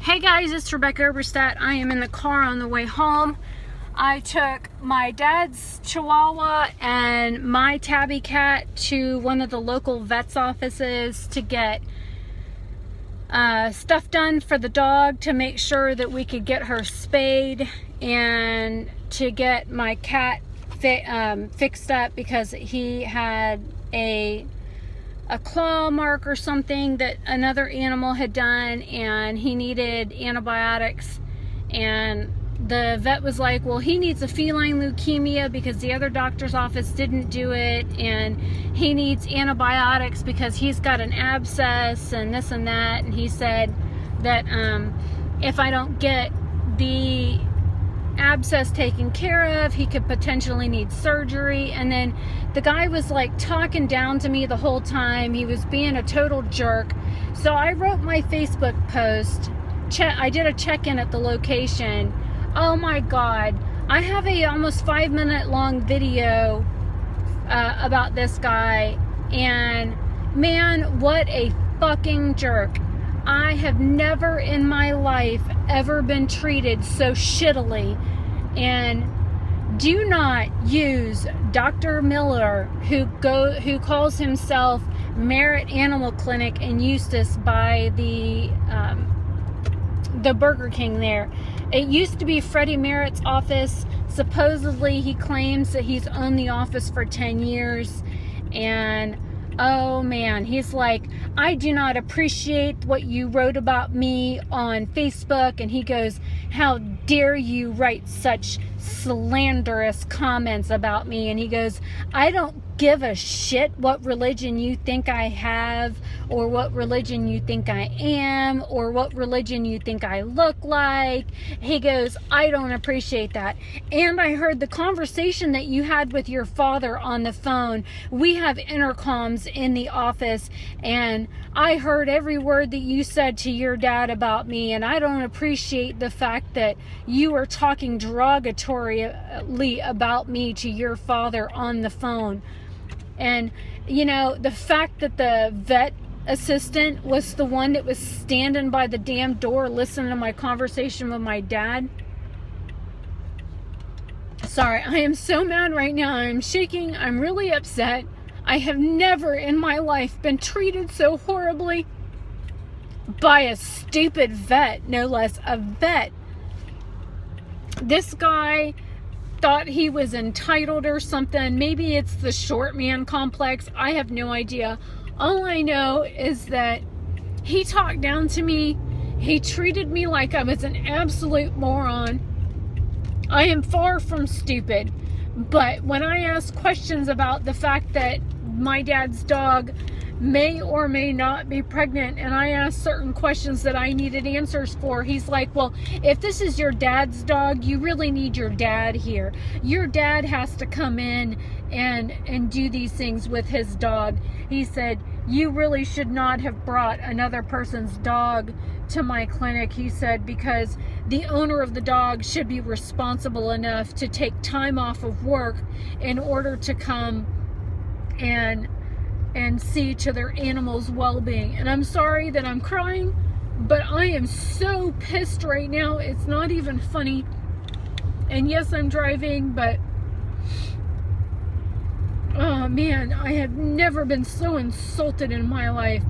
Hey guys, it's Rebecca Oberstadt. I am in the car on the way home. I took my dad's chihuahua and my tabby cat to one of the local vet's offices to get stuff done for the dog to make sure that we could get her spayed and to get my cat fixed up because he had a claw mark or something that another animal had done and he needed antibiotics, and the vet was like, well, he needs a feline leukemia because the other doctor's office didn't do it, and he needs antibiotics because he's got an abscess and this and that, and he said that if I don't get the abscess taken care of, he could potentially need surgery. And then the guy was like talking down to me the whole time. He was being a total jerk. So I wrote my Facebook post. I did a check-in at the location. Oh my God, I have a almost 5-minute long video about this guy, and man, what a fucking jerk. I have never in my life ever been treated so shittily. And do not use Dr. Miller, who calls himself Merrit Animal Clinic in Eustis by the Burger King there. It used to be Freddie Merritt's office. Supposedly he claims that he's owned the office for 10 years. And oh man, he's like, I do not appreciate what you wrote about me on Facebook. And he goes, how dare you write such slanderous comments about me? And he goes, I don't give a shit what religion you think I have, or what religion you think I am, or what religion you think I look like. He goes, I don't appreciate that. And I heard the conversation that you had with your father on the phone. We have intercoms in the office, and I heard every word that you said to your dad about me, and I don't appreciate the fact that you were talking derogatorily about me to your father on the phone. And, you know, the fact that the vet assistant was the one that was standing by the damn door listening to my conversation with my dad. Sorry, I am so mad right now. I'm shaking. I'm really upset. I have never in my life been treated so horribly by a stupid vet, no less, a vet. This guy thought he was entitled or something. Maybe it's the short man complex. I have no idea. All I know is that he talked down to me. He treated me like I was an absolute moron. I am far from stupid, but when I ask questions about the fact that my dad's dog may or may not be pregnant, and I asked certain questions that I needed answers for, he's like, well, if this is your dad's dog, you really need your dad here. Your dad has to come in and do these things with his dog. He said, you really should not have brought another person's dog to my clinic, he said, because the owner of the dog should be responsible enough to take time off of work in order to come and see to their animals' well-being. And I'm sorry that I'm crying, but I am so pissed right now. It's not even funny. And yes, I'm driving, but oh man, I have never been so insulted in my life.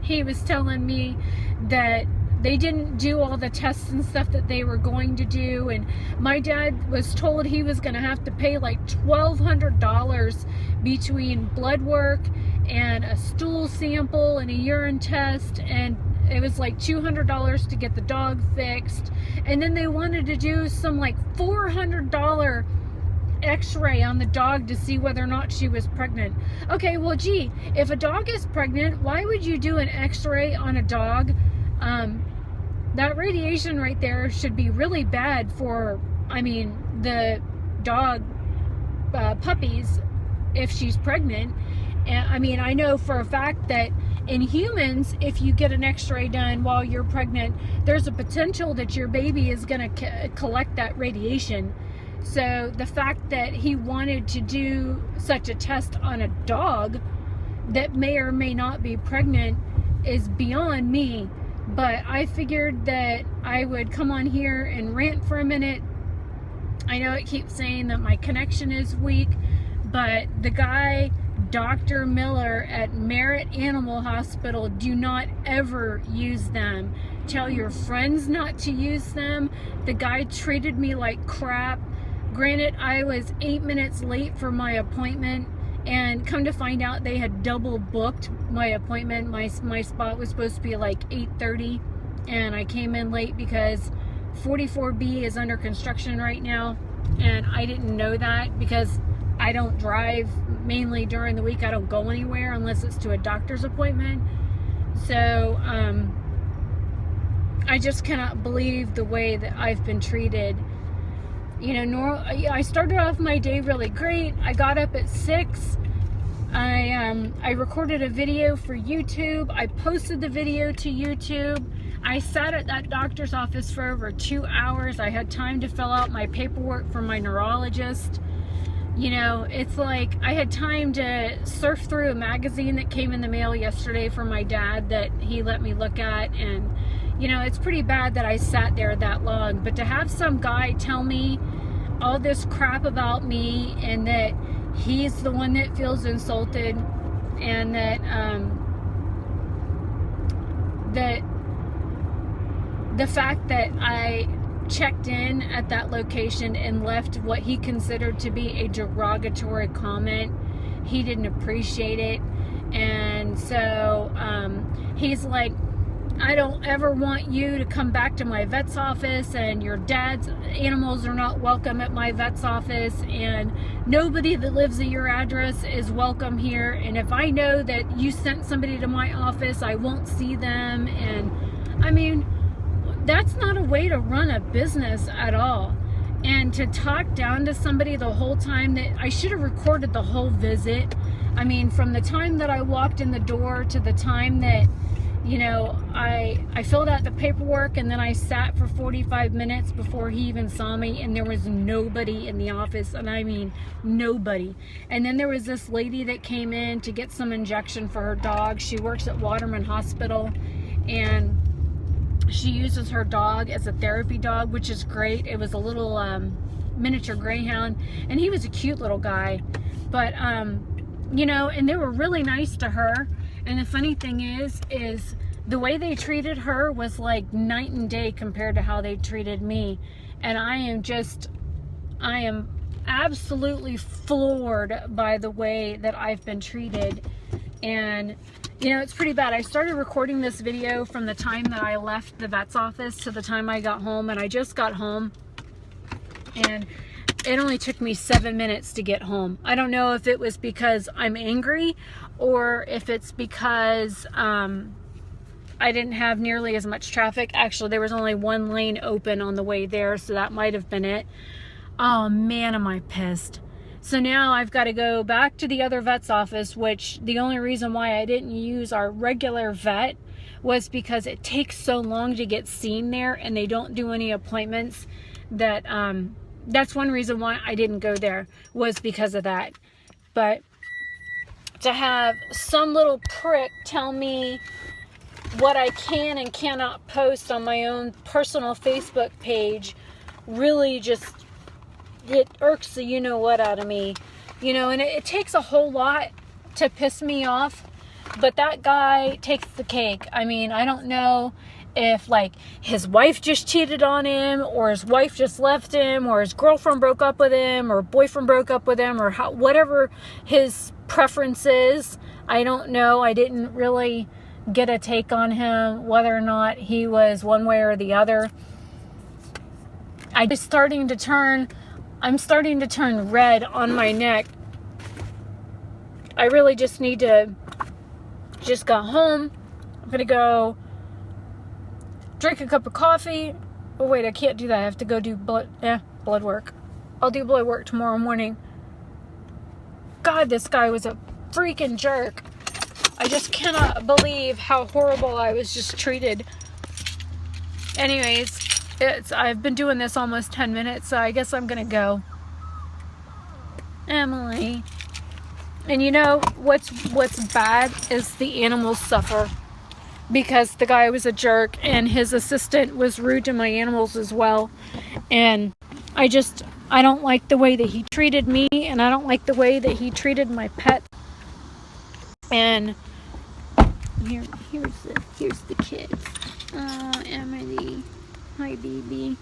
He was telling me that they didn't do all the tests and stuff that they were going to do, and my dad was told he was going to have to pay like $1,200 between blood work and a stool sample and a urine test, and it was like $200 to get the dog fixed. And then they wanted to do some like $400 x-ray on the dog to see whether or not she was pregnant. Okay, well gee, if a dog is pregnant, why would you do an x-ray on a dog? That radiation right there should be really bad for, I mean, the dog puppies if she's pregnant. And I mean, I know for a fact that in humans, if you get an x-ray done while you're pregnant, there's a potential that your baby is going to collect that radiation. So the fact that he wanted to do such a test on a dog that may or may not be pregnant is beyond me. But I figured that I would come on here and rant for a minute. I know it keeps saying that my connection is weak, but the guy, Dr. Miller at Merritt Animal Hospital, do not ever use them. Tell your friends not to use them. The guy treated me like crap. Granted, I was 8 minutes late for my appointment, and come to find out they had double booked my appointment. My spot was supposed to be like 8:30, and I came in late because 44B is under construction right now, and I didn't know that because I don't drive mainly during the week. I don't go anywhere unless it's to a doctor's appointment. So I just cannot believe the way that I've been treated. You know, I started off my day really great. I got up at 6. I recorded a video for YouTube. I posted the video to YouTube. I sat at that doctor's office for over 2 hours. I had time to fill out my paperwork for my neurologist. You know, it's like I had time to surf through a magazine that came in the mail yesterday from my dad that he let me look at. And, you know, it's pretty bad that I sat there that long. But to have some guy tell me all this crap about me, and that he's the one that feels insulted, and that that the fact that I checked in at that location and left what he considered to be a derogatory comment, he didn't appreciate it. And so he's like, I don't ever want you to come back to my vet's office, and your dad's animals are not welcome at my vet's office, and nobody that lives at your address is welcome here, and if I know that you sent somebody to my office, I won't see them. And I mean, that's not a way to run a business at all. And to talk down to somebody the whole time, that I should have recorded the whole visit. I mean, from the time that I walked in the door to the time that, you know, I filled out the paperwork, and then I sat for 45 minutes before he even saw me, and there was nobody in the office, and I mean nobody. And then there was this lady that came in to get some injection for her dog. She works at Waterman Hospital, and she uses her dog as a therapy dog, which is great. It was a little miniature greyhound, and he was a cute little guy. But you know, and they were really nice to her. And the funny thing is the way they treated her was like night and day compared to how they treated me. And I am absolutely floored by the way that I've been treated. And you know, it's pretty bad. I started recording this video from the time that I left the vet's office to the time I got home, and I just got home, and it only took me 7 minutes to get home. I don't know if it was because I'm angry, or if it's because I didn't have nearly as much traffic. Actually, there was only one lane open on the way there, so that might have been it. Oh man, am I pissed. So now I've got to go back to the other vet's office, which the only reason why I didn't use our regular vet was because it takes so long to get seen there, and they don't do any appointments. That's one reason why I didn't go there, was because of that. But to have some little prick tell me what I can and cannot post on my own personal Facebook page really just, it irks the you-know-what out of me. You know, and it takes a whole lot to piss me off, but that guy takes the cake. I mean, I don't know if like his wife just cheated on him, or his wife just left him, or his girlfriend broke up with him, or boyfriend broke up with him, or whatever his preference is. I don't know. I didn't really get a take on him, whether or not he was one way or the other. I'm starting to turn red on my neck. I really just need to just go home. I'm gonna go drink a cup of coffee. Oh wait, I can't do that. I have to go do blood work. I'll do blood work tomorrow morning. God, this guy was a freaking jerk. I just cannot believe how horrible I was just treated. Anyways, I've been doing this almost 10 minutes, so I guess I'm gonna go. Emily. And you know what's bad is the animals suffer. because the guy was a jerk and his assistant was rude to my animals as well. And I don't like the way that he treated me, and I don't like the way that he treated my pet. And here's the kids. Oh, Emily. Hi, baby.